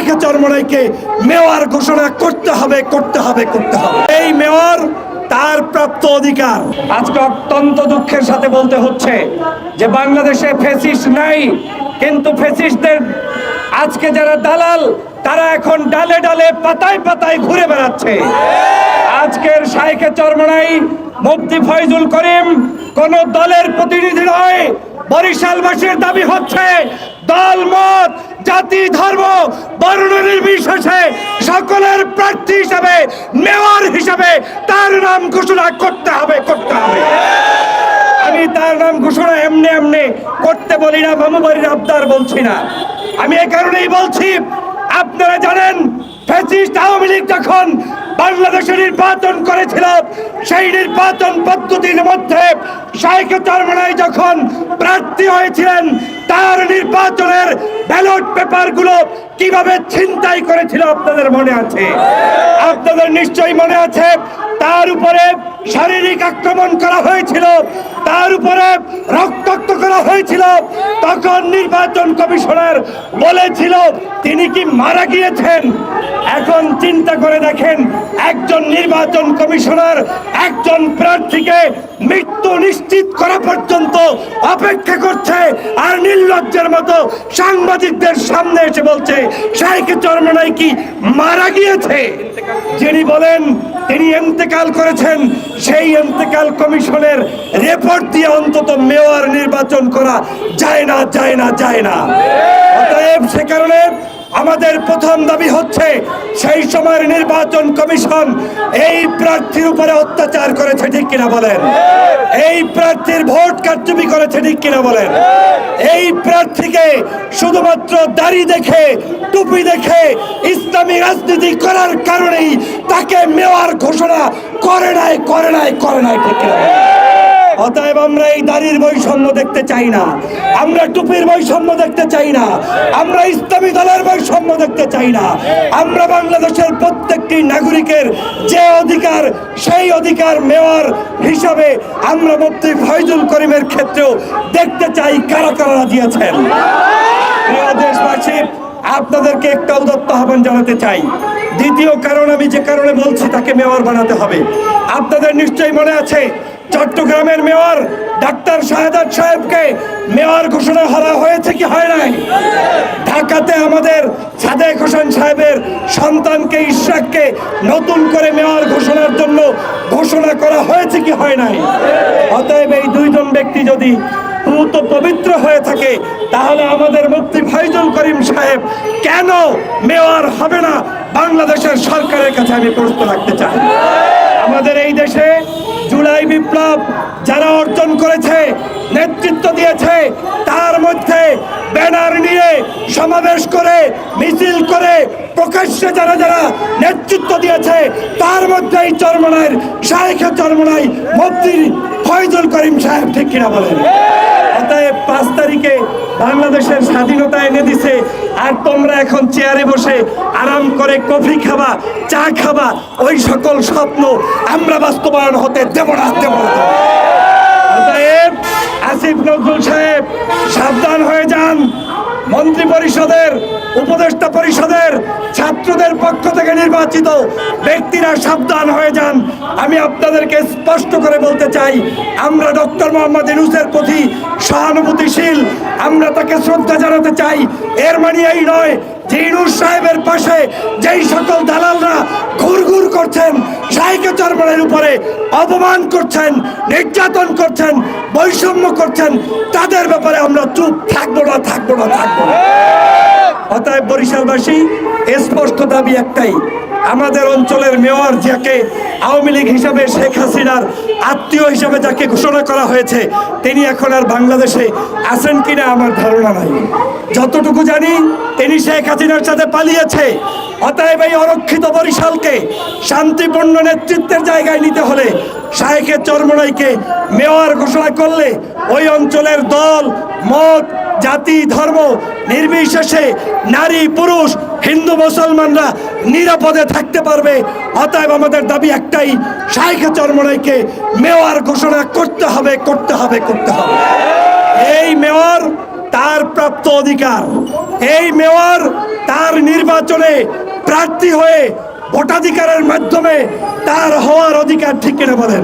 শাইখে চরমনাইকে mayor ঘোষণা করতে হবে, করতে হবে, করতে হবে। এই মেয়র তার প্রাপ্ত অধিকার। আজকে অত্যন্ত দুঃখের সাথে বলতে হচ্ছে যে বাংলাদেশে ফ্যাসিস্ট নাই, কিন্তু ফ্যাসিস্টদের আজকে যারা দালাল তারা এখন ডালে ডালে পাতায় পাতায় ঘুরে বেড়াচ্ছে। আজকের শাইখে চরমনাই মুফতি ফয়জুল করিম কোন দলের প্রতিনিধি নয়। বরিশালবাসীর দাবি হচ্ছে দল মত জাতি ধর্ম বর্ণ নির্বিশেষে সকলের প্রার্থী হিসাবে মেয়র হিসাবে তার নাম ঘোষণা করতে হবে, করতে হবে। আমি তার নাম ঘোষণা এমনি এমনি করতে বলি না, মামুবাড়ির আবদার বলছি না। আমি এই কারণেই বলছি, আপনারা জানেন ফ্যাসিস্ট আওয়ামী লীগ যখন বাংলাদেশে নির্বাচন করেছিল, সেই নির্বাচন পদ্ধতির মধ্যে শাইখে চরমনাই যখন প্রার্থী হয়েছিলেন তার নির্বাচনের ব্যালট পেপার গুলো কিভাবে ছিনতাই করেছিল আপনাদের মনে আছে? আপনাদের নিশ্চয়ই মনে আছে। তার উপরে শারীরিক আক্রমণ করা হয়েছিল, তার উপরে রক্তাক্ত করা হয়েছিল। তখন নির্বাচন কমিশনার বলেছিল তিনি কি মারা গিয়েছেন? এখন চিন্তা করে দেখেন, একজন নির্বাচন কমিশনার একজন প্রার্থীকে মৃত্যু নিশ্চিত করা পর্যন্ত অপেক্ষা করছে, আর নির্লজ্জের মতো সাংবাদিকদের সামনে এসে বলছে শাইখে চরমনাই কি মারা গিয়েছে। যিনি বলেন তিনি ইন্তেকাল করেছেন, সেই ইন্তেকাল কমিশনের রিপোর্ট দিয়ে অন্তত মেয়র নির্বাচন করা যায় না, যায় না, যায় না। অতএব সে কারণে আমাদের প্রথম দাবি হচ্ছে, সেই সময়ের নির্বাচন কমিশন এই প্রার্থীর উপরে অত্যাচার করেছে, ঠিক কিনা বলেন? এই প্রার্থীর ভোট কারচুপি করেছে, ঠিক কিনা বলেন? এই প্রার্থীকে শুধুমাত্র দাড়ি দেখে টুপি দেখে ইসলামী রাজনীতি করার কারণেই তাকে মেয়র ঘোষণা করে নাই, করে নাই, করে নাই, ঠিক কিনা? অতএব আমরা এই দাড়ির বৈষম্য দেখতে চাই না, আমরা টুপির বৈষম্য দেখতে চাই না, আমরা ইসলামী দলের বৈষম্য দেখতে চাই না। আমরা বাংলাদেশের প্রত্যেকটি নাগরিকের যে অধিকার, সেই অধিকার মেয়র হিসাবে আমরা মুফতি ফয়জুল করিমের ক্ষেত্রেও দেখতে চাই কারা কারা দিয়েছেন। প্রিয় দেশবাসী, আপনাদেরকে একটা উদাত্ত আহ্বান জানাতে চাই। দ্বিতীয় কারণ, আমি যে কারণে বলছি তাকে মেয়র বানাতে হবে, আপনাদের নিশ্চয়ই মনে আছে চট্টগ্রামের মেয়র ডাক্তার শাহাদাত সাহেবকে মেয়র ঘোষণা করা হয়েছে কি হয় নাই? ঢাকাতে আমাদের সাদেক হোসেন সাহেবের সন্তানকে ইশরাককে নতুন করে মেয়র ঘোষণার জন্য ঘোষণা করা হয়েছে কি হয় নাই? অতএব এই দুইজন ব্যক্তি যদি পুত পবিত্র হয়ে থাকে, তাহলে আমাদের মুফতি ফয়জুল করিম সাহেব কেন মেয়র হবে না? বাংলাদেশের সরকারের কাছে আমি প্রশ্ন রাখতে চাই। আমাদের এই দেশে জুলাই বিপ্লব যারা অর্জন করেছে, নেতৃত্ব দিয়েছে, তার মধ্যে ব্যানার নিয়ে সমাবেশ করে মিছিল করে প্রকাশ্যে যারা যারা নেতৃত্ব দিয়েছে, তার মধ্যে এই চরমনাইয়ের শাইখে চরমনাই মুফতি ফয়জুল করিম সাহেব, ঠিক কিনা বলেন? অতএব 5 তারিখে বাংলাদেশের স্বাধীনতা এনে দিছে, আর তোমরা এখন চেয়ারে বসে আরাম করে কফি খাবা, চা খাবা, ওই সকল স্বপ্ন আমরা বাস্তবায়ন হতে দেব না, দেব না। অতএব আসিফ নজরুল সাহেব সাবধান হয়ে যান। মন্ত্রী পরিষদের, উপদেষ্টা পরিষদের, ছাত্রদের পক্ষ থেকে নির্বাচিত ব্যক্তিরা সাবধান হয়ে যান। আমি আপনাদেরকে স্পষ্ট করে বলতে চাই, আমরা ডক্টর মোহাম্মদ ইউনূসের প্রতি সহানুভূতিশীল, আমরা তাকে শ্রদ্ধা জানাতে চাই। এর মানে এই নয় যে ইউনূস সাহেবের পাশে যেই সকল দালালরা ঘুরঘুর করছেন, শাইখে চরমনাইয়ের উপরে অপমান করছেন, নির্যাতন করছেন, বৈষম্য করছেন, তাদের ব্যাপারে আমরা চুপ থাকবো না, থাকবো না, থাকবো না। অতএব বরিশালবাসী স্পষ্ট দাবি একটাই, আমাদের অঞ্চলের মেয়র যাকে আওয়ামী লীগ হিসাবে শেখ হাসিনার আত্মীয় হিসাবে যাকে ঘোষণা করা হয়েছে, তিনি এখন আর বাংলাদেশে আছেন কিনা আমার ধারণা নাই। যতটুকু জানি তিনি শেখ হাসিনার সাথে পালিয়েছে। অতএব এই অরক্ষিত বরিশালকে শান্তিপূর্ণ নেতৃত্বের জায়গায় নিতে হলে শাইখে চরমনাইকে মেয়র ঘোষণা করলে ওই অঞ্চলের দল মত জাতি ধর্ম নির্বিশেষে নারী পুরুষ হিন্দু মুসলমানরা নিরাপদে থাকতে পারবে। অতএব আমাদের দাবি একটাই, শাইখে চরমনাইকে মেয়র ঘোষণা করতে হবে, করতে হবে, করতে হবে। এই মেয়র তার প্রাপ্ত অধিকার, এই মেয়র তার নির্বাচন নির্বাচনে প্রার্থী হয়ে ভোটাধিকারের মাধ্যমে তার হওয়ার অধিকার, ঠিক কিনা বলেন?